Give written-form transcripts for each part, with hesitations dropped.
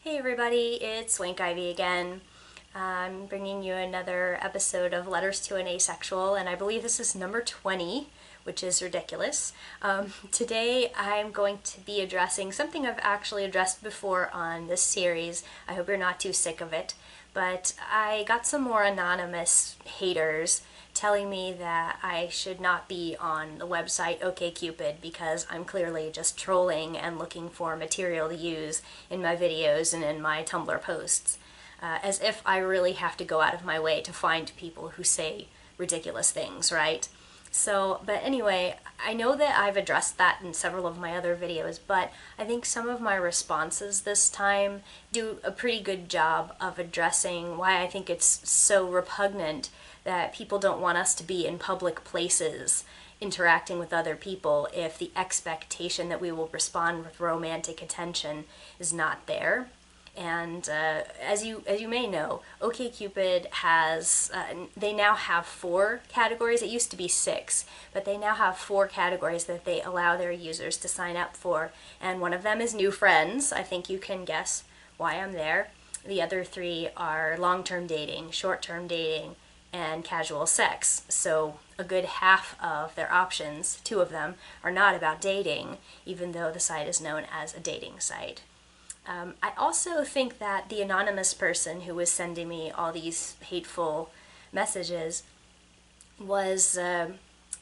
Hey everybody, it's Swank Ivy again. I'm bringing you another episode of Letters to an Asexual, and I believe this is number 20, which is ridiculous. Today I'm going to be addressing something I've actually addressed before on this series. I hope you're not too sick of it, but I got some more anonymous haters telling me that I should not be on the website OkCupid because I'm clearly just trolling and looking for material to use in my videos and in my Tumblr posts. As if I really have to go out of my way to find people who say ridiculous things, right? But anyway, I know that I've addressed that in several of my other videos, but I think some of my responses this time do a pretty good job of addressing why I think it's so repugnant that people don't want us to be in public places interacting with other people if the expectation that we will respond with romantic attention is not there. And as you may know, OkCupid has, they now have 4 categories. It used to be 6, but they now have 4 categories that they allow their users to sign up for. And one of them is new friends. I think you can guess why I'm there. The other 3 are long-term dating, short-term dating, and casual sex. So a good half of their options, 2 of them, are not about dating, even though the site is known as a dating site. I also think that the anonymous person who was sending me all these hateful messages was,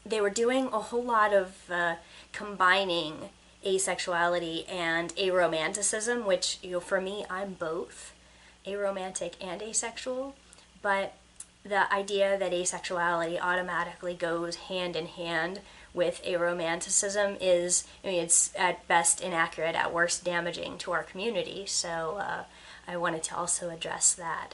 they were doing a whole lot of combining asexuality and aromanticism, which, for me, I'm both aromantic and asexual, but the idea that asexuality automatically goes hand in hand with aromanticism is, it's at best inaccurate, at worst damaging to our community, so I wanted to also address that.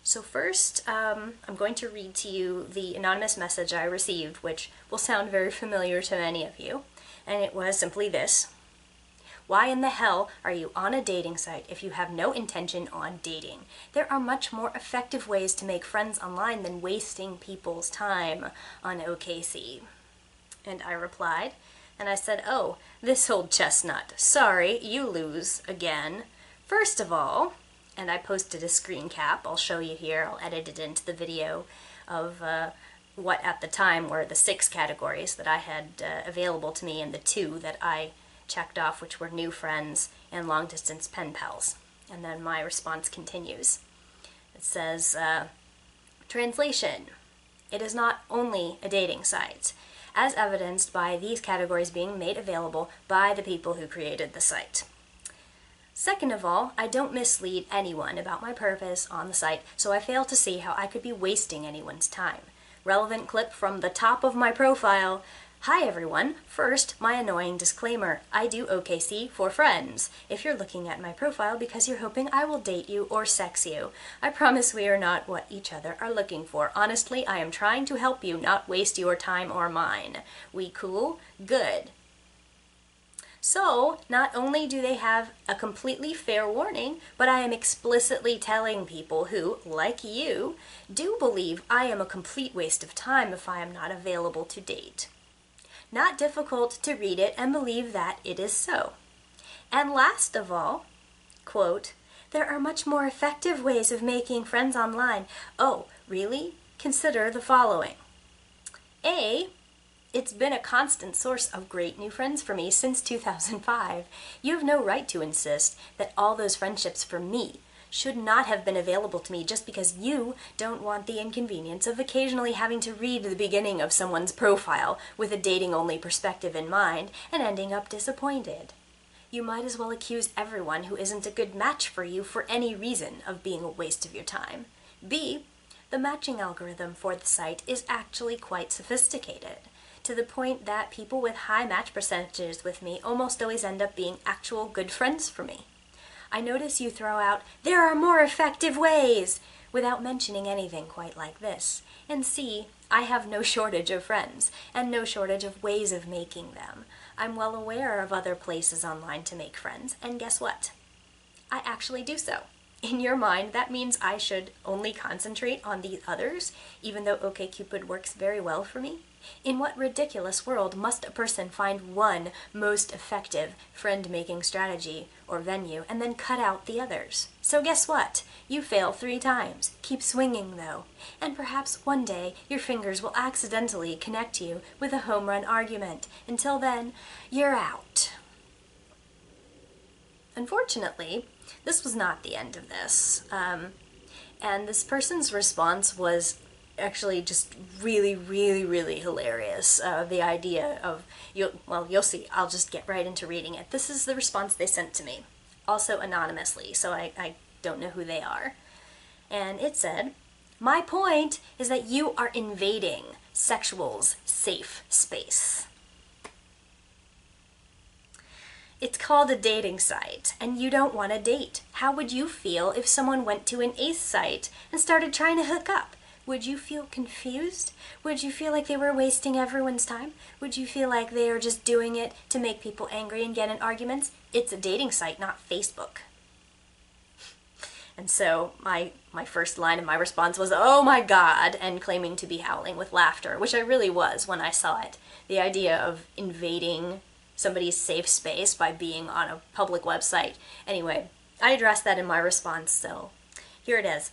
So first, I'm going to read to you the anonymous message I received, which will sound very familiar to many of you, and it was simply this: why in the hell are you on a dating site if you have no intention on dating? There are much more effective ways to make friends online than wasting people's time on OKC. And I replied, and I said, oh, this old chestnut. Sorry, you lose again. First of all, and I posted a screen cap, I'll show you here, I'll edit it into the video of what at the time were the 6 categories that I had available to me and the 2 that I checked off, which were new friends and long-distance pen pals. And then my response continues. It says, translation: it is not only a dating site, as evidenced by these categories being made available by the people who created the site. Second of all, I don't mislead anyone about my purpose on the site, so I fail to see how I could be wasting anyone's time. Relevant clip from the top of my profile. Hi everyone. First, my annoying disclaimer. I do OKC for friends. If you're looking at my profile because you're hoping I will date you or sex you, I promise we are not what each other are looking for. Honestly, I am trying to help you, not waste your time or mine. We cool? Good. So, not only do they have a completely fair warning, but I am explicitly telling people who, like you, do believe I am a complete waste of time if I am not available to date. Not difficult to read it and believe that it is so. And last of all, quote, there are much more effective ways of making friends online. Oh, really? Consider the following. A, it's been a constant source of great new friends for me since 2005. You have no right to insist that all those friendships for me should not have been available to me just because you don't want the inconvenience of occasionally having to read the beginning of someone's profile with a dating-only perspective in mind and ending up disappointed. You might as well accuse everyone who isn't a good match for you for any reason of being a waste of your time. B, the matching algorithm for the site is actually quite sophisticated, to the point that people with high match percentages with me almost always end up being actual good friends for me. I notice you throw out, there are more effective ways, without mentioning anything quite like this. And C, I have no shortage of friends, and no shortage of ways of making them. I'm well aware of other places online to make friends, and guess what? I actually do so. In your mind, that means I should only concentrate on the others, even though OkCupid works very well for me? In what ridiculous world must a person find one most effective friend-making strategy or venue and then cut out the others? So guess what? You fail 3 times. Keep swinging, though. And perhaps one day your fingers will accidentally connect you with a home run argument. Until then, you're out. Unfortunately, this was not the end of this. And this person's response was actually just really, really, really hilarious. The idea of, you'll see, I'll just get right into reading it. This is the response they sent to me, also anonymously, so I don't know who they are. And it said, "My point is that you are invading sexual's safe space. It's called a dating site, and you don't want to date. How would you feel if someone went to an ace site and started trying to hook up? Would you feel confused? Would you feel like they were wasting everyone's time? Would you feel like they are just doing it to make people angry and get in arguments? It's a dating site, not Facebook." And so my first line of my response was, "Oh my God," and claiming to be howling with laughter, which I really was when I saw it. The idea of invading somebody's safe space by being on a public website. Anyway, I addressed that in my response, so here it is.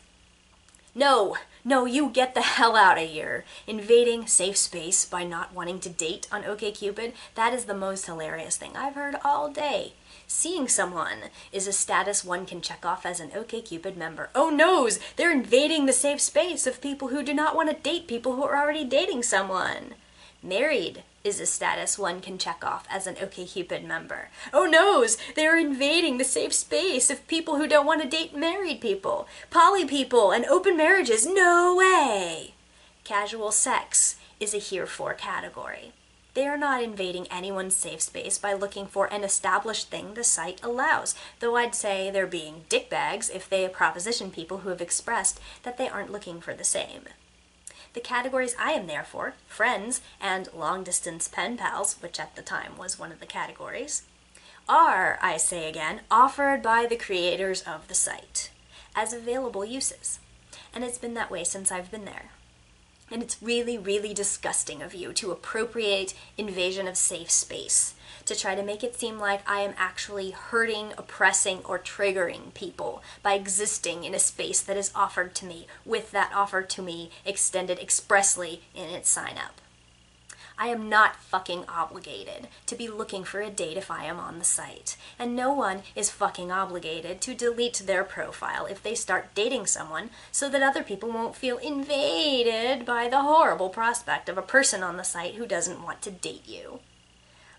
No, you get the hell out of here. Invading safe space by not wanting to date on OkCupid, that is the most hilarious thing I've heard all day. Seeing someone is a status one can check off as an OkCupid member. Oh noes, they're invading the safe space of people who do not want to date people who are already dating someone. Married is a status one can check off as an OkCupid member. Oh noes, they're invading the safe space of people who don't want to date married people. Poly people and open marriages, no way. Casual sex is a here-for category. They are not invading anyone's safe space by looking for an established thing the site allows, though I'd say they're being dickbags if they proposition people who have expressed that they aren't looking for the same. The categories I am there for, friends and long-distance pen pals, which at the time was one of the categories, are, I say again, offered by the creators of the site as available uses. And it's been that way since I've been there. And it's really, really disgusting of you to appropriate invasion of safe space, to try to make it seem like I am actually hurting, oppressing, or triggering people by existing in a space that is offered to me, with that offer to me extended expressly in its sign-up. I am not fucking obligated to be looking for a date if I am on the site, and no one is fucking obligated to delete their profile if they start dating someone so that other people won't feel invaded by the horrible prospect of a person on the site who doesn't want to date you.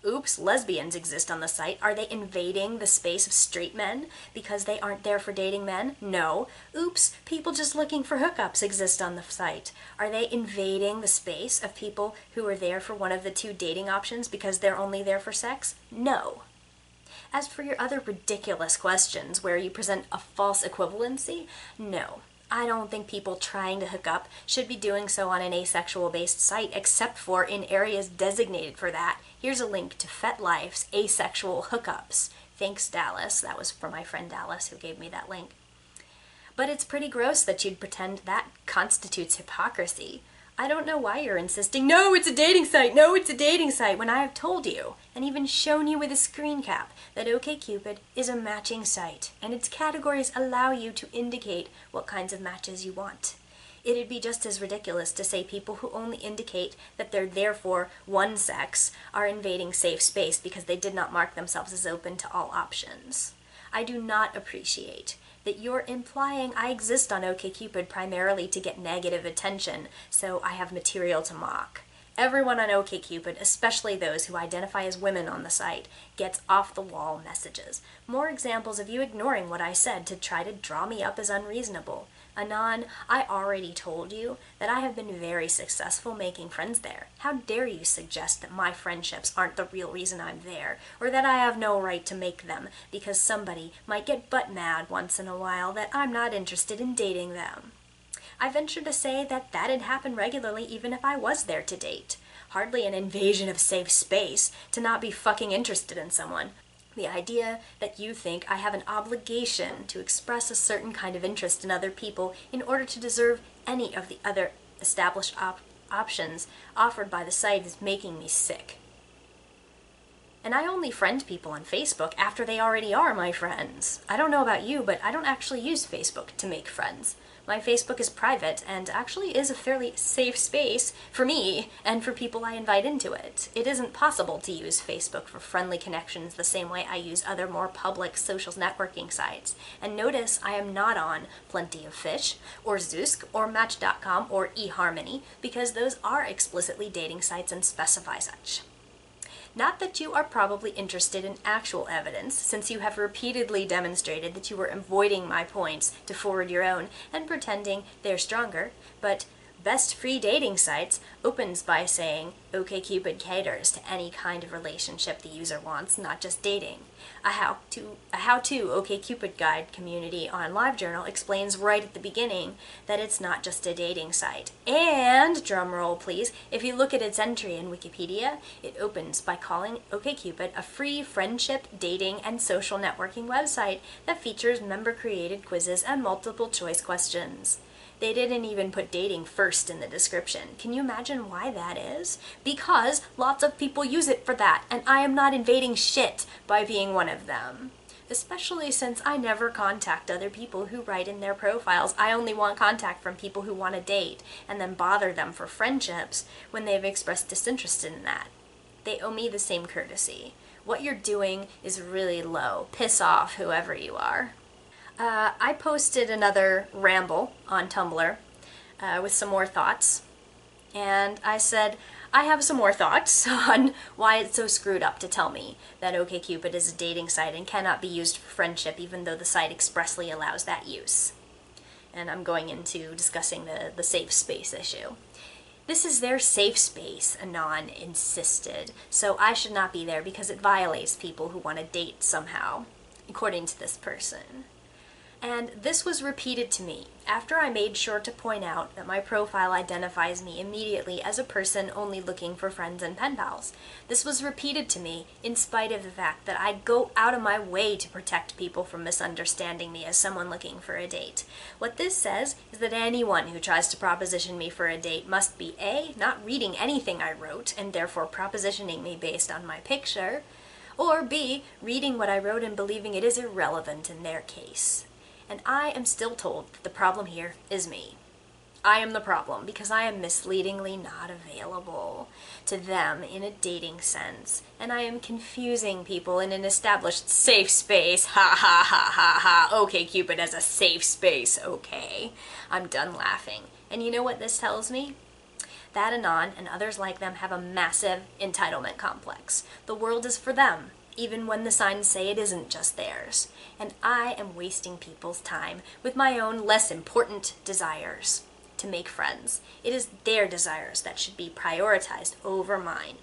Oops, lesbians exist on the site. Are they invading the space of straight men because they aren't there for dating men? No. Oops, people just looking for hookups exist on the site. Are they invading the space of people who are there for one of the 2 dating options because they're only there for sex? No. As for your other ridiculous questions where you present a false equivalency, no. I don't think people trying to hook up should be doing so on an asexual-based site except for in areas designated for that. Here's a link to FetLife's asexual hookups. Thanks, Dallas. That was for my friend Dallas who gave me that link. But it's pretty gross that you'd pretend that constitutes hypocrisy. I don't know why you're insisting, no, it's a dating site, no, it's a dating site, when I have told you, and even shown you with a screen cap, that OkCupid is a matching site, and its categories allow you to indicate what kinds of matches you want. It'd be just as ridiculous to say people who only indicate that they're there for one sex are invading safe space because they did not mark themselves as open to all options. I do not appreciate that you're implying I exist on OkCupid primarily to get negative attention, so I have material to mock. Everyone on OkCupid, especially those who identify as women on the site, gets off-the-wall messages. More examples of you ignoring what I said to try to draw me up as unreasonable. Anon, I already told you that I have been very successful making friends there. How dare you suggest that my friendships aren't the real reason I'm there, or that I have no right to make them because somebody might get butt mad once in a while that I'm not interested in dating them. I venture to say that that'd happen regularly even if I was there to date. Hardly an invasion of safe space to not be fucking interested in someone. The idea that you think I have an obligation to express a certain kind of interest in other people in order to deserve any of the other established options offered by the site is making me sick. And I only friend people on Facebook after they already are my friends. I don't know about you, but I don't actually use Facebook to make friends. My Facebook is private and actually is a fairly safe space for me and for people I invite into it. It isn't possible to use Facebook for friendly connections the same way I use other more public social networking sites. And notice I am not on Plenty of Fish, or Zoosk, or Match.com, or eHarmony, because those are explicitly dating sites and specify such. Not that you are probably interested in actual evidence, since you have repeatedly demonstrated that you were avoiding my points to forward your own and pretending they're stronger, but Best Free Dating Sites opens by saying OkCupid caters to any kind of relationship the user wants, not just dating. A how-to OkCupid guide community on LiveJournal explains right at the beginning that it's not just a dating site. And, drumroll please, if you look at its entry in Wikipedia, it opens by calling OkCupid a free friendship, dating, and social networking website that features member-created quizzes and multiple choice questions. They didn't even put dating first in the description. Can you imagine why that is? Because lots of people use it for that, and I am not invading shit by being one of them. Especially since I never contact other people who write in their profiles. I only want contact from people who want to date, and then bother them for friendships when they've expressed disinterest in that. They owe me the same courtesy. What you're doing is really low. Piss off, whoever you are. I posted another ramble on Tumblr with some more thoughts, and I said, I have some more thoughts on why it's so screwed up to tell me that OkCupid is a dating site and cannot be used for friendship even though the site expressly allows that use. And I'm going into discussing the safe space issue. This is their safe space, Anon insisted, so I should not be there because it violates people who want to date somehow, according to this person. And this was repeated to me after I made sure to point out that my profile identifies me immediately as a person only looking for friends and pen pals. This was repeated to me in spite of the fact that I go out of my way to protect people from misunderstanding me as someone looking for a date. What this says is that anyone who tries to proposition me for a date must be A, not reading anything I wrote and therefore propositioning me based on my picture, or B, reading what I wrote and believing it is irrelevant in their case. And I am still told that the problem here is me. I am the problem because I am misleadingly not available to them in a dating sense, and I am confusing people in an established safe space. Ha ha ha ha ha. OkCupid as a safe space. Okay. I'm done laughing. And you know what this tells me? That Anon and others like them have a massive entitlement complex. The world is for them, even when the signs say it isn't just theirs. And I am wasting people's time with my own less important desires to make friends. It is their desires that should be prioritized over mine.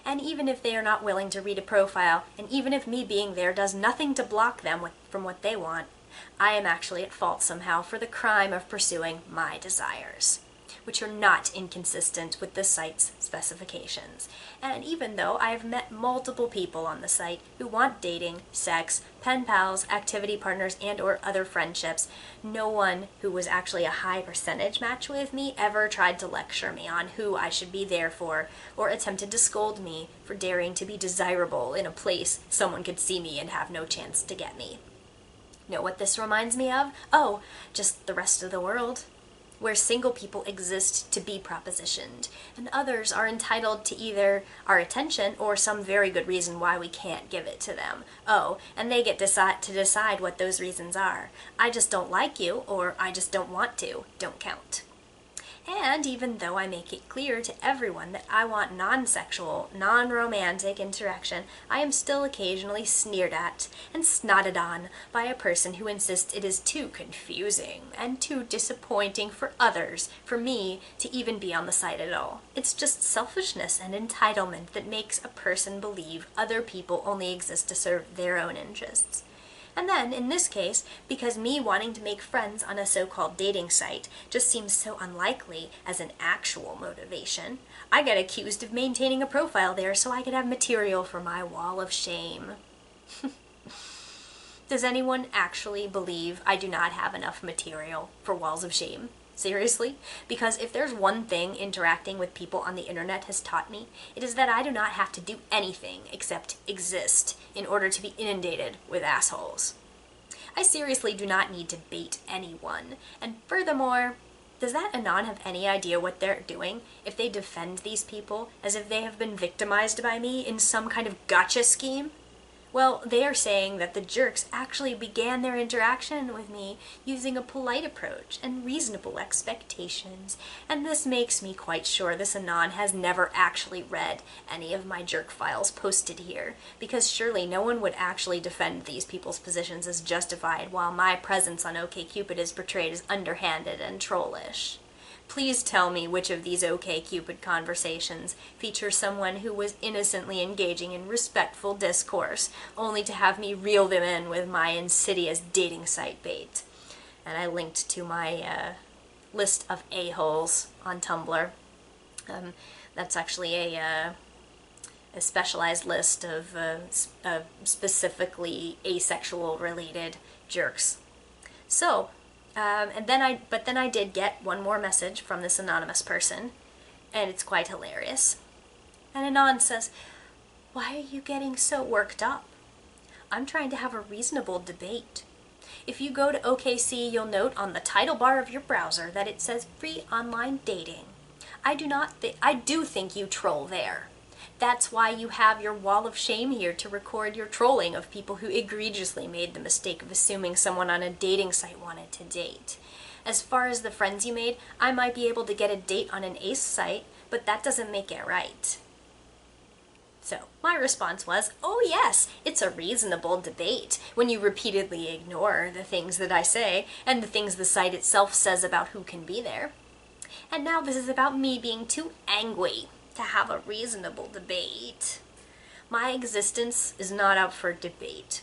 And even if they are not willing to read a profile, and even if me being there does nothing to block them from what they want, I am actually at fault somehow for the crime of pursuing my desires, which are not inconsistent with the site's specifications. And even though I have met multiple people on the site who want dating, sex, pen pals, activity partners, and or other friendships, no one who was actually a high percentage match with me ever tried to lecture me on who I should be there for, or attempted to scold me for daring to be desirable in a place someone could see me and have no chance to get me. Know what this reminds me of? Oh, just the rest of the world, where single people exist to be propositioned, and others are entitled to either our attention or some very good reason why we can't give it to them. Oh, and they get to decide what those reasons are. I just don't like you, or I just don't want to, don't count. And even though I make it clear to everyone that I want non-sexual, non-romantic interaction, I am still occasionally sneered at and snotted on by a person who insists it is too confusing and too disappointing for others for me to even be on the site at all. It's just selfishness and entitlement that makes a person believe other people only exist to serve their own interests. And then, in this case, because me wanting to make friends on a so-called dating site just seems so unlikely as an actual motivation, I get accused of maintaining a profile there so I could have material for my wall of shame. Does anyone actually believe I do not have enough material for walls of shame? Seriously? Because if there's one thing interacting with people on the internet has taught me, it is that I do not have to do anything except exist in order to be inundated with assholes. I seriously do not need to bait anyone, and furthermore, does that Anon have any idea what they're doing if they defend these people as if they have been victimized by me in some kind of gotcha scheme? Well, they are saying that the jerks actually began their interaction with me using a polite approach and reasonable expectations, and this makes me quite sure this Anon has never actually read any of my jerk files posted here, because surely no one would actually defend these people's positions as justified while my presence on OkCupid is portrayed as underhanded and trollish. Please tell me which of these OkCupid conversations features someone who was innocently engaging in respectful discourse, only to have me reel them in with my insidious dating site bait. And I linked to my list of a-holes on Tumblr. That's actually a specialized list of specifically asexual-related jerks. So, but then I did get one more message from this anonymous person, and it's quite hilarious. And Anon says, "Why are you getting so worked up? I'm trying to have a reasonable debate. If you go to OKC, you'll note on the title bar of your browser that it says free online dating. I do think you troll there. That's why you have your wall of shame here to record your trolling of people who egregiously made the mistake of assuming someone on a dating site wanted to date. As far as the friends you made, I might be able to get a date on an ace site, but that doesn't make it right." So, my response was, oh yes, it's a reasonable debate when you repeatedly ignore the things that I say and the things the site itself says about who can be there. And now this is about me being too angry to have a reasonable debate. My existence is not up for debate.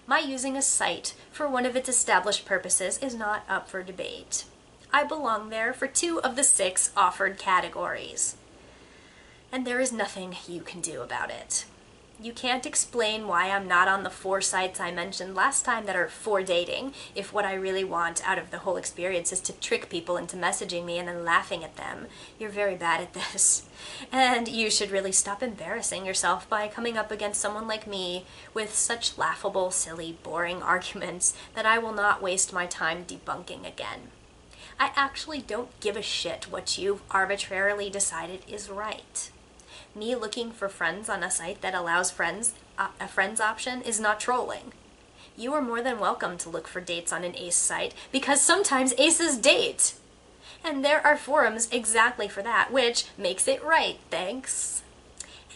My using a site for one of its established purposes is not up for debate. I belong there for 2 of the 6 offered categories. And there is nothing you can do about it. You can't explain why I'm not on the 4 sites I mentioned last time that are for dating, if what I really want out of the whole experience is to trick people into messaging me and then laughing at them. You're very bad at this. And you should really stop embarrassing yourself by coming up against someone like me with such laughable, silly, boring arguments that I will not waste my time debunking again. I actually don't give a shit what you've arbitrarily decided is right. Me looking for friends on a site that allows a friends option is not trolling. You are more than welcome to look for dates on an ace site, because sometimes aces date. And there are forums exactly for that, which makes it right, thanks.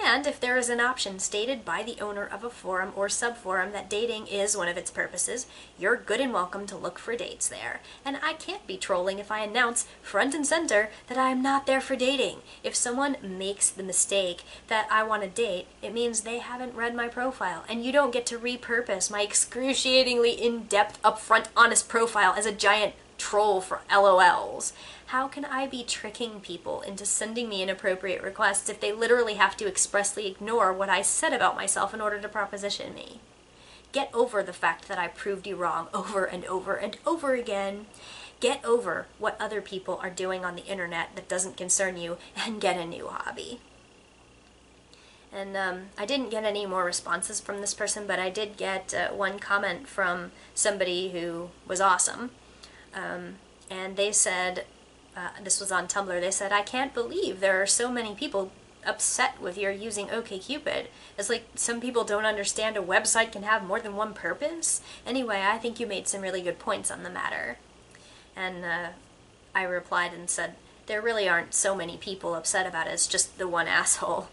And if there is an option stated by the owner of a forum or subforum that dating is one of its purposes, you're good and welcome to look for dates there. And I can't be trolling if I announce front and center that I am not there for dating. If someone makes the mistake that I want to date, it means they haven't read my profile, and you don't get to repurpose my excruciatingly in-depth, upfront, honest profile as a giant troll for LOLs. How can I be tricking people into sending me inappropriate requests if they literally have to expressly ignore what I said about myself in order to proposition me? Get over the fact that I proved you wrong over and over and over again. Get over what other people are doing on the internet that doesn't concern you, and get a new hobby. And I didn't get any more responses from this person, but I did get one comment from somebody who was awesome. And they said, this was on Tumblr, they said, "I can't believe there are so many people upset with your using OkCupid. It's like some people don't understand a website can have more than one purpose. Anyway, I think you made some really good points on the matter." And I replied and said, there really aren't so many people upset about it, it's just the one asshole.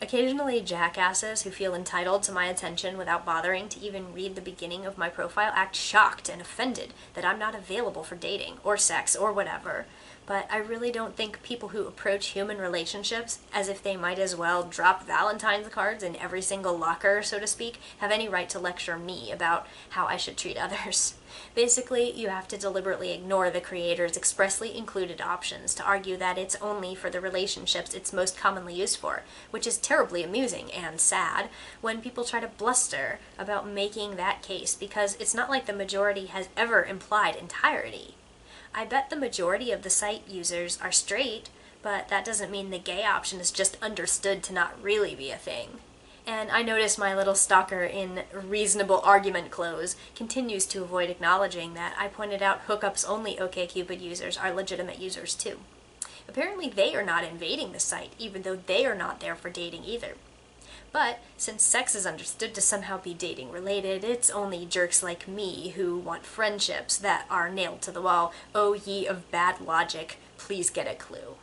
Occasionally, jackasses who feel entitled to my attention without bothering to even read the beginning of my profile act shocked and offended that I'm not available for dating, or sex, or whatever. but I really don't think people who approach human relationships as if they might as well drop Valentine's cards in every single locker, so to speak, have any right to lecture me about how I should treat others. Basically, you have to deliberately ignore the creator's expressly included options to argue that it's only for the relationships it's most commonly used for, which is terribly amusing and sad when people try to bluster about making that case, because it's not like the majority has ever implied entirety. I bet the majority of the site users are straight, but that doesn't mean the gay option is just understood to not really be a thing. And I notice my little stalker in reasonable argument clothes continues to avoid acknowledging that I pointed out hookups only OkCupid users are legitimate users too. Apparently they are not invading the site, even though they are not there for dating either. But since sex is understood to somehow be dating related, it's only jerks like me who want friendships that are nailed to the wall. Oh, ye of bad logic, please get a clue.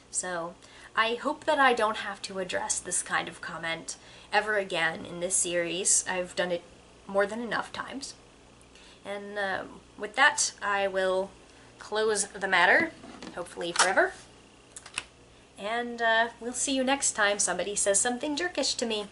So, I hope that I don't have to address this kind of comment ever again in this series. I've done it more than enough times. And with that, I will close the matter, hopefully forever. And we'll see you next time somebody says something jerkish to me.